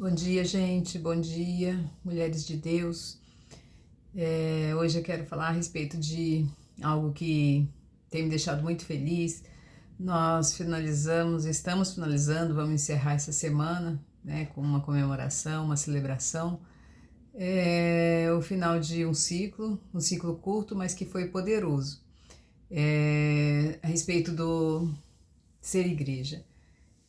Bom dia, gente. Bom dia, mulheres de Deus. Hoje eu quero falar a respeito de algo que tem me deixado muito feliz. Estamos finalizando, vamos encerrar essa semana, né, com uma comemoração, uma celebração. É o final de um ciclo curto, mas que foi poderoso. A respeito do ser igreja.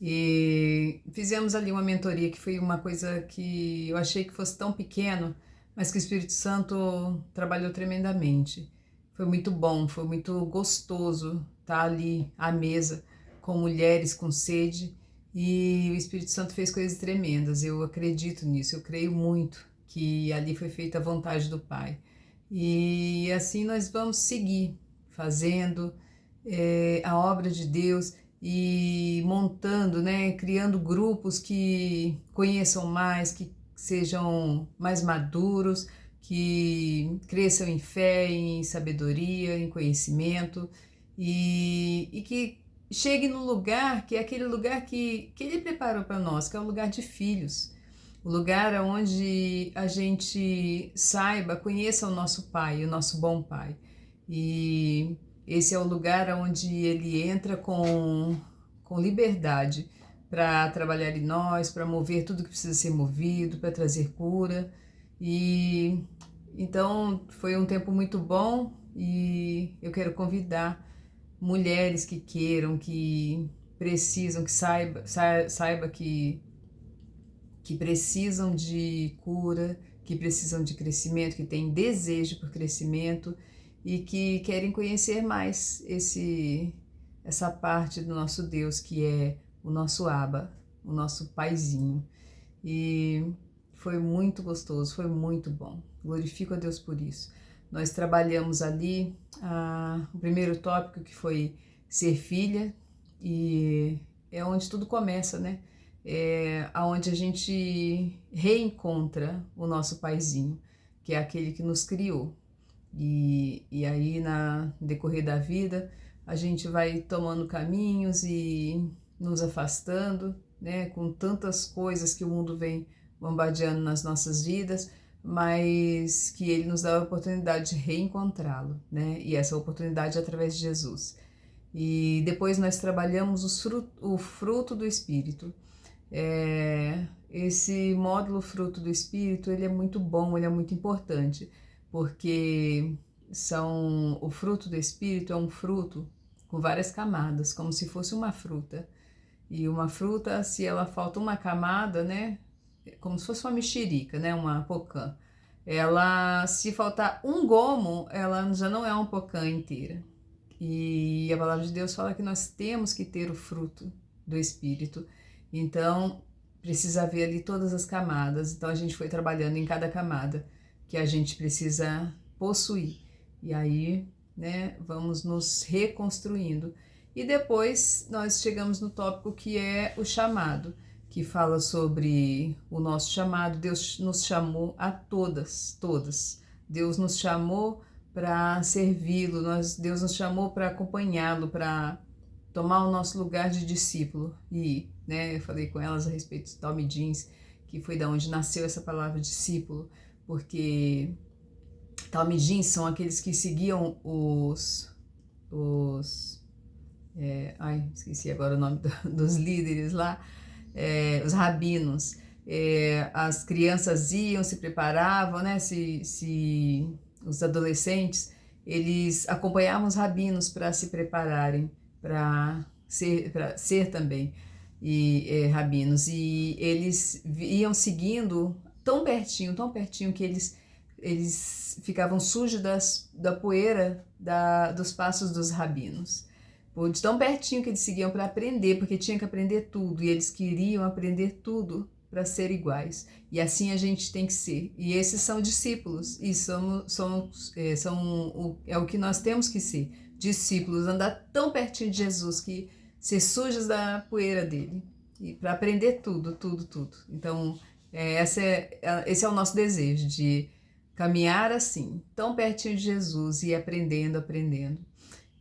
E fizemos ali uma mentoria que foi uma coisa que eu achei que fosse tão pequeno, mas que o Espírito Santo trabalhou tremendamente. Foi muito bom, foi muito gostoso estar ali à mesa com mulheres com sede e o Espírito Santo fez coisas tremendas. Eu acredito nisso, eu creio muito que ali foi feita a vontade do Pai. E assim nós vamos seguir fazendo a obra de Deus e montando, né, criando grupos que conheçam mais, que sejam mais maduros, que cresçam em fé, em sabedoria, em conhecimento e que chegue no lugar que é aquele lugar que Ele preparou para nós, que é o lugar de filhos. O lugar onde a gente saiba, conheça o nosso Pai, o nosso bom Pai. E esse é o lugar onde ele entra com liberdade para trabalhar em nós, para mover tudo que precisa ser movido, para trazer cura. E então foi um tempo muito bom e eu quero convidar mulheres que queiram, que precisam, que saiba que precisam de cura, que precisam de crescimento, que têm desejo por crescimento e que querem conhecer mais essa parte do nosso Deus que é o nosso Abba, o nosso paizinho. E foi muito gostoso, foi muito bom. Glorifico a Deus por isso. Nós trabalhamos ali o primeiro tópico que foi ser filha e é onde tudo começa, né? Aonde a gente reencontra o nosso paizinho, que é aquele que nos criou. E aí, no decorrer da vida, a gente vai tomando caminhos e nos afastando, né, com tantas coisas que o mundo vem bombardeando nas nossas vidas, mas que ele nos dá a oportunidade de reencontrá-lo, né, e essa oportunidade é através de Jesus. E depois nós trabalhamos o fruto do Espírito. Esse módulo fruto do Espírito, ele é muito bom, ele é muito importante, porque o fruto do Espírito é um fruto com várias camadas, como se fosse uma fruta. E uma fruta, se ela falta uma camada, né, como se fosse uma mexerica, né, uma pocã. Ela, se faltar um gomo, ela já não é uma pocã inteira. E a palavra de Deus fala que nós temos que ter o fruto do Espírito. Então, precisa haver ali todas as camadas. Então, a gente foi trabalhando em cada camada que a gente precisa possuir. E aí, né, vamos nos reconstruindo. E depois nós chegamos no tópico que é o chamado, que fala sobre o nosso chamado. Deus nos chamou a todas. Deus nos chamou para servi-lo, Deus nos chamou para acompanhá-lo, para tomar o nosso lugar de discípulo. E, né, eu falei com elas a respeito do Talmud Jeans, que foi da onde nasceu essa palavra discípulo, porque Talmud Jeans são aqueles que seguiam esqueci agora o nome dos líderes lá, os rabinos. As crianças iam, se preparavam, né? Se os adolescentes, eles acompanhavam os rabinos para se prepararem para ser também rabinos. E eles iam seguindo tão pertinho que eles ficavam sujos da poeira dos passos dos rabinos. De tão pertinho que eles seguiam para aprender, porque tinha que aprender tudo, e eles queriam aprender tudo para ser iguais. E assim a gente tem que ser. E esses são discípulos, e é o que nós temos que ser. Discípulos, andar tão pertinho de Jesus, que ser sujos da poeira dele, e para aprender tudo. Então, esse é o nosso desejo, de caminhar assim, tão pertinho de Jesus e aprendendo.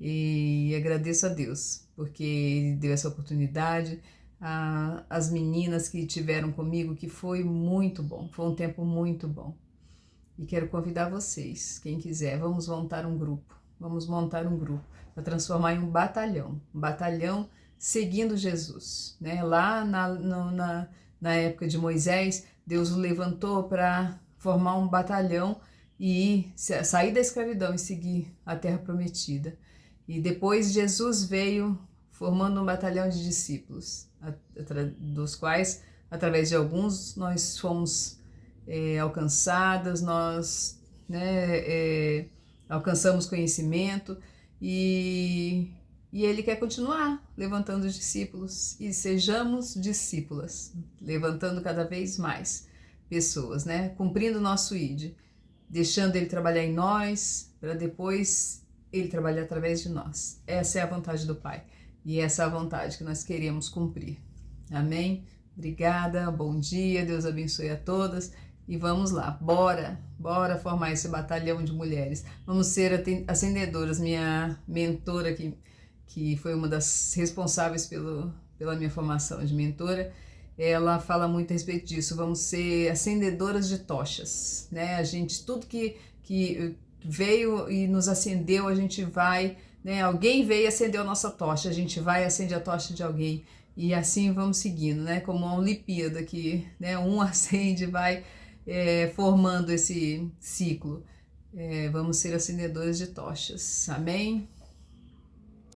E agradeço a Deus, porque Ele deu essa oportunidade. as meninas que tiveram comigo, que foi muito bom, foi um tempo muito bom. E quero convidar vocês, quem quiser, vamos montar um grupo para transformar em um batalhão seguindo Jesus, né? Lá na época de Moisés, Deus o levantou para formar um batalhão e sair da escravidão e seguir a terra prometida. E depois Jesus veio formando um batalhão de discípulos, dos quais, através de alguns, nós fomos alcançadas, nós, né, alcançamos conhecimento e Ele quer continuar levantando discípulos e sejamos discípulas, levantando cada vez mais pessoas, né, cumprindo o nosso ID, deixando Ele trabalhar em nós para depois Ele trabalhar através de nós. Essa é a vontade do Pai e essa é a vontade que nós queremos cumprir. Amém? Obrigada, bom dia, Deus abençoe a todas. E vamos lá, bora formar esse batalhão de mulheres. Vamos ser acendedoras. Minha mentora, que foi uma das responsáveis pela minha formação de mentora, ela fala muito a respeito disso. Vamos ser acendedoras de tochas, né? A gente, tudo que veio e nos acendeu, a gente vai, né? Alguém veio e acendeu a nossa tocha, a gente vai e acende a tocha de alguém. E assim vamos seguindo, né? Como uma Olimpíada que, né, um acende, vai formando esse ciclo. Vamos ser acendedores de tochas. Amém?